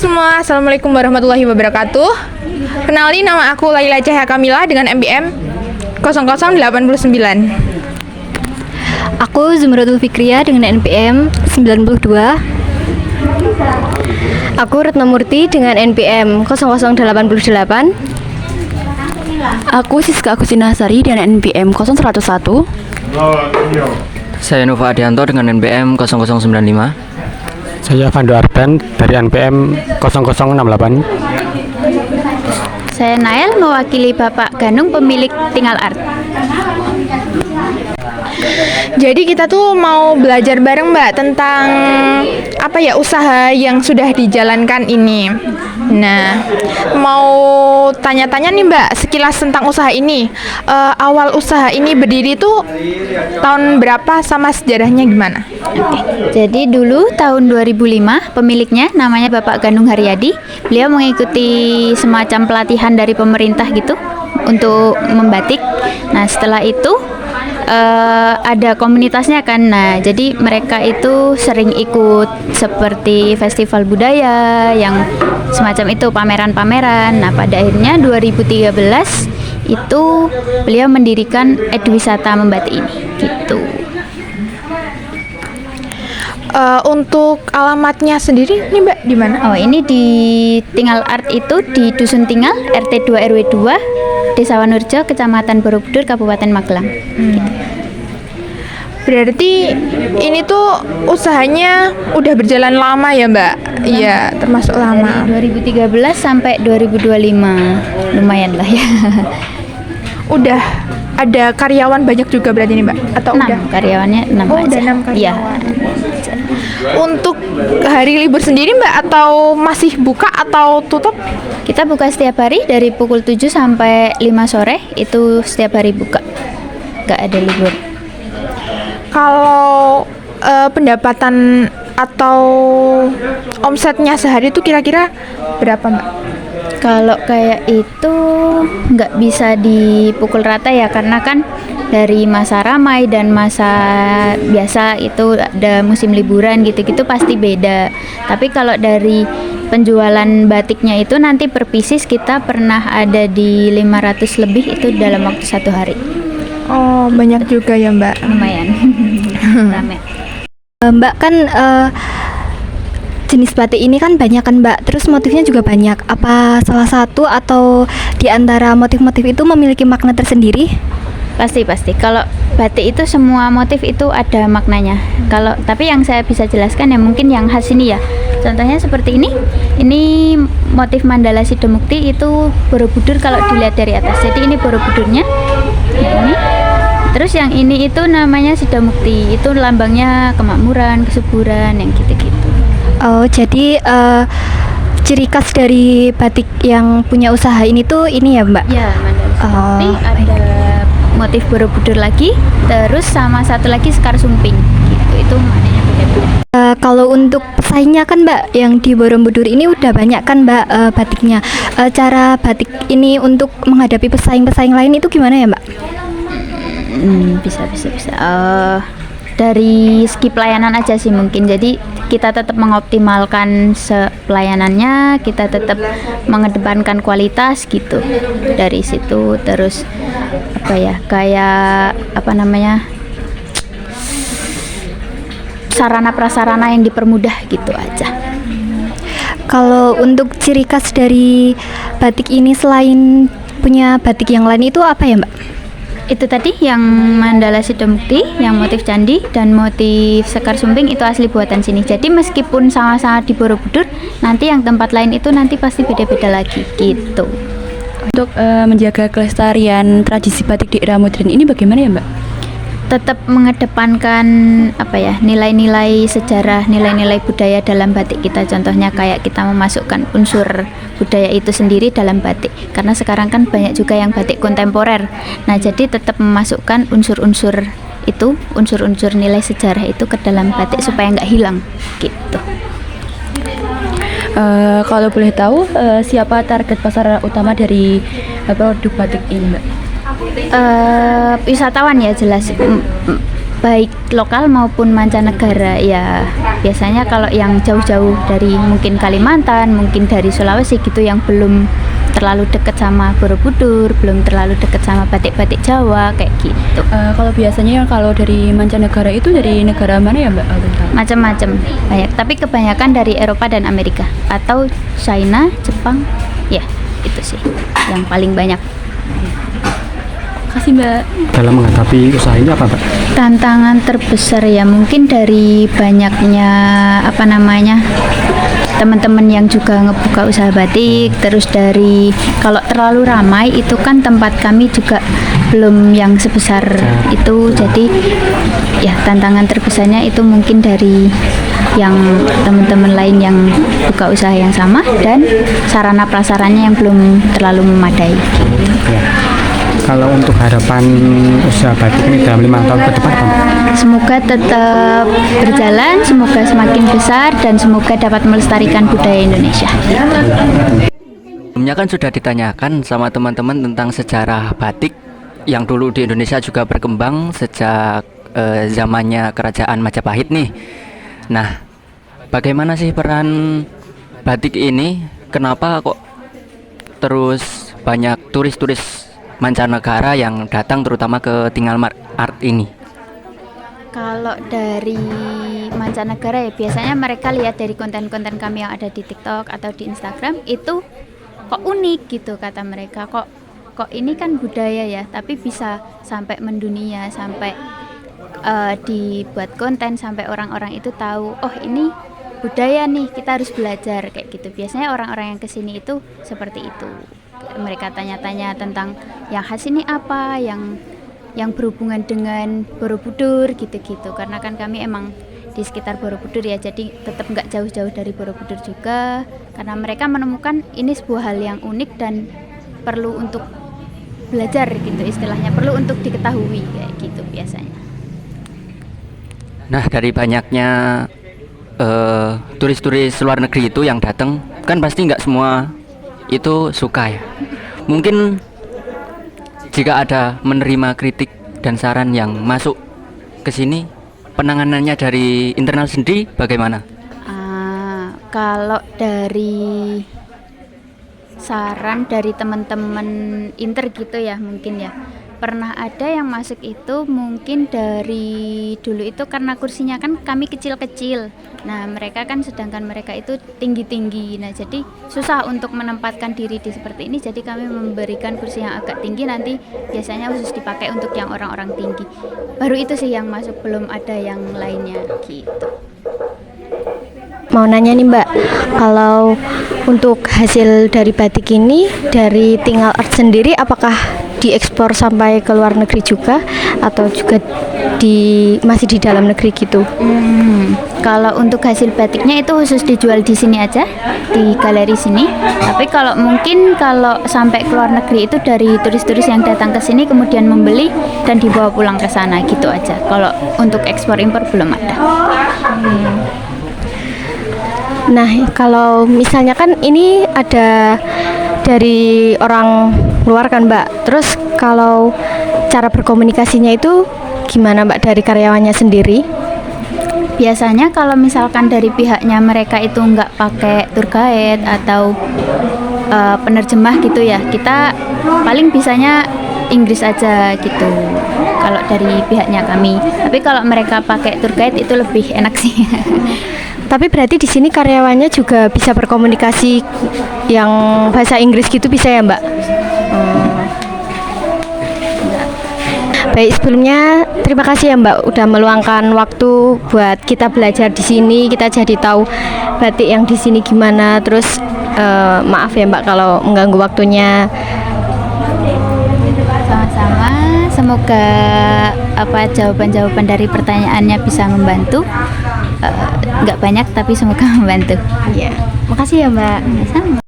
semua, Assalamualaikum warahmatullahi wabarakatuh. Kenalin, nama aku Laila Cahya Kamila dengan MBM 0089. Aku Zumratul Fikriya dengan NPM 92. Aku Retno Murti dengan NPM 0088. Aku Siska Agustina Sari dengan NPM 0101. Saya Nova Adianto dengan NPM 0095. Saya Fando Arben dari NPM 0068. Saya Nael mewakili Bapak Ganung pemilik Tinggal Art. Jadi kita tuh mau belajar bareng Mbak tentang usaha yang sudah dijalankan ini. Nah, mau tanya-tanya nih Mbak sekilas tentang usaha ini. Awal usaha ini berdiri tuh tahun berapa sama sejarahnya gimana? Jadi dulu tahun 2005 pemiliknya namanya Bapak Ganung Haryadi. Beliau mengikuti semacam pelatihan dari pemerintah gitu untuk membatik. Nah, setelah itu ada komunitasnya kan. Nah, jadi mereka itu sering ikut seperti festival budaya yang semacam itu, pameran-pameran. Nah, pada akhirnya 2013 itu beliau mendirikan Edwisata Membatik ini gitu. Untuk alamatnya sendiri nih Mbak di mana? Oh, ini di Tinggal Art itu di Dusun Tinggal, RT 2 RW 2, Desa Wanurjo, Kecamatan Borobudur, Kabupaten Magelang. Gitu. Berarti ini tuh usahanya udah berjalan lama ya Mbak? Iya, termasuk lama. Dari 2013 sampai 2025, lumayan lah ya. Udah ada karyawan banyak juga berarti nih Mbak? Atau 6 udah? karyawannya 6 Oh, aja. udah 6 Iya. karyawan. Untuk hari libur sendiri Mbak atau masih buka atau tutup? Kita buka setiap hari dari pukul 7 sampai 5 sore, itu setiap hari buka. Nggak ada libur. Kalau pendapatan atau omsetnya sehari itu kira-kira berapa Mbak? Kalau kayak itu nggak bisa dipukul rata ya, karena kan dari masa ramai dan masa biasa itu ada musim liburan gitu-gitu pasti beda. Tapi kalau dari penjualan batiknya itu nanti per pieces kita pernah ada di 500 lebih itu dalam waktu 1 hari. Oh, banyak juga ya Mbak. Lumayan. Rame. Mbak kan jenis batik ini kan banyak kan Mbak, terus motifnya juga banyak. Apa salah satu atau di antara motif-motif itu memiliki makna tersendiri? Pasti. Kalau batik itu semua motif itu ada maknanya. Tapi yang saya bisa jelaskan ya mungkin yang khas ini ya. Contohnya seperti ini. Ini motif mandala Sidomukti itu Borobudur kalau dilihat dari atas. Jadi ini Borobudurnya. Nah, ini. Terus yang ini itu namanya Sidomukti. Itu lambangnya kemakmuran, kesuburan yang gitu-gitu. Oh, jadi ciri khas dari batik yang punya usaha ini tuh ini ya Mbak? Ya, mandala Sidomukti ada motif Borobudur lagi, terus sama satu lagi Sekar Sumping gitu. Itu maknanya beda-beda. Kalau untuk pesaingnya kan Mbak, yang di Borobudur ini udah banyak kan Mbak batiknya. Cara batik ini untuk menghadapi pesaing-pesaing lain itu gimana ya Mbak? Bisa. Dari segi pelayanan aja sih mungkin. Jadi kita tetap mengoptimalkan pelayanannya, kita tetap mengedepankan kualitas gitu. Dari situ terus sarana prasarana yang dipermudah gitu aja. Kalau untuk ciri khas dari batik ini selain punya batik yang lain itu apa ya Mbak? Itu tadi yang mandala Sidomukti, yang motif candi dan motif Sekar Sumping itu asli buatan sini. Jadi meskipun sama-sama di Borobudur, nanti yang tempat lain itu nanti pasti beda-beda lagi gitu. Untuk menjaga kelestarian tradisi batik di era modern ini bagaimana ya Mbak? Tetap mengedepankan nilai-nilai sejarah, nilai-nilai budaya dalam batik kita. Contohnya kayak kita memasukkan unsur budaya itu sendiri dalam batik. Karena sekarang kan banyak juga yang batik kontemporer. Nah, jadi tetap memasukkan unsur-unsur itu, unsur-unsur nilai sejarah itu ke dalam batik supaya nggak hilang gitu. Kalau boleh tahu siapa target pasar utama dari produk batik ini Mbak? Wisatawan ya jelas. baik lokal maupun mancanegara. Ya biasanya kalau yang jauh-jauh dari mungkin Kalimantan, mungkin dari Sulawesi gitu, yang belum terlalu dekat sama Borobudur, belum terlalu dekat sama batik-batik Jawa kayak gitu. Kalau biasanya kalau dari mancanegara itu dari negara mana ya Mbak? Macam-macam banyak, tapi kebanyakan dari Eropa dan Amerika atau China, Jepang. Ya, itu sih yang paling banyak. Kasih Mbak. Dalam menghadapi usaha ini apa, Mbak? Tantangan terbesar ya mungkin dari banyaknya teman-teman yang juga ngebuka usaha batik, terus dari kalau terlalu ramai itu kan tempat kami juga belum yang sebesar itu, jadi ya tantangan terbesarnya itu mungkin dari yang teman-teman lain yang buka usaha yang sama dan sarana prasarannya yang belum terlalu memadai. Ya. Kalau untuk harapan usaha batik ini dalam 5 tahun ke depan apa, Mbak? Semoga tetap berjalan, semoga semakin besar dan semoga dapat melestarikan budaya Indonesia. Sebelumnya kan sudah ditanyakan sama teman-teman tentang sejarah batik yang dulu di Indonesia juga berkembang sejak zamannya Kerajaan Majapahit nih. Nah, bagaimana sih peran batik ini? Kenapa kok terus banyak turis-turis mancanegara yang datang terutama ke Tinggal Art ini? Kalau dari mancanegara ya biasanya mereka lihat dari konten-konten kami yang ada di TikTok atau di Instagram, itu kok unik gitu kata mereka, kok ini kan budaya ya tapi bisa sampai mendunia, sampai dibuat konten sampai orang-orang itu tahu oh ini budaya nih, kita harus belajar kayak gitu. Biasanya orang-orang yang kesini itu seperti itu, mereka tanya-tanya tentang yang khas ini apa, yang berhubungan dengan Borobudur gitu-gitu, karena kan kami emang di sekitar Borobudur ya, jadi tetap nggak jauh-jauh dari Borobudur juga, karena mereka menemukan ini sebuah hal yang unik dan perlu untuk belajar gitu, istilahnya perlu untuk diketahui kayak gitu biasanya. Nah, dari banyaknya turis-turis luar negeri itu yang datang, kan pasti nggak semua itu suka ya. Mungkin jika ada menerima kritik dan saran yang masuk ke sini, penanganannya dari internal sendiri bagaimana? Kalau dari saran dari teman-teman inter gitu ya, mungkin ya pernah ada yang masuk itu mungkin dari dulu itu karena kursinya kan kami kecil-kecil. Nah mereka kan sedangkan mereka itu tinggi-tinggi. Nah jadi susah untuk menempatkan diri di seperti ini. Jadi kami memberikan kursi yang agak tinggi, nanti biasanya khusus dipakai untuk yang orang-orang tinggi. Baru itu sih yang masuk, belum ada yang lainnya gitu. Mau nanya nih Mbak, kalau untuk hasil dari batik ini dari Tinggal Art sendiri apakah diekspor sampai ke luar negeri juga atau juga masih di dalam negeri gitu? Kalau untuk hasil batiknya itu khusus dijual di sini aja, di galeri sini. Tapi kalau mungkin kalau sampai ke luar negeri itu dari turis-turis yang datang ke sini kemudian membeli dan dibawa pulang ke sana gitu aja. Kalau untuk ekspor impor belum ada. Nah, kalau misalnya kan ini ada dari orang luar kan Mbak, terus kalau cara berkomunikasinya itu gimana Mbak dari karyawannya sendiri? Biasanya kalau misalkan dari pihaknya mereka itu nggak pakai tour guide atau penerjemah gitu ya, kita paling bisanya Inggris aja gitu kalau dari pihaknya kami. Tapi kalau mereka pakai tour guide itu lebih enak sih. Tapi berarti di sini karyawannya juga bisa berkomunikasi yang bahasa Inggris gitu bisa ya Mbak? Baik, sebelumnya terima kasih ya Mbak udah meluangkan waktu buat kita belajar di sini, kita jadi tahu batik yang di sini gimana. Terus maaf ya Mbak kalau mengganggu waktunya. Sama-sama, semoga jawaban-jawaban dari pertanyaannya bisa membantu. Nggak banyak tapi semoga membantu. Iya, makasih ya Mbak. Sama.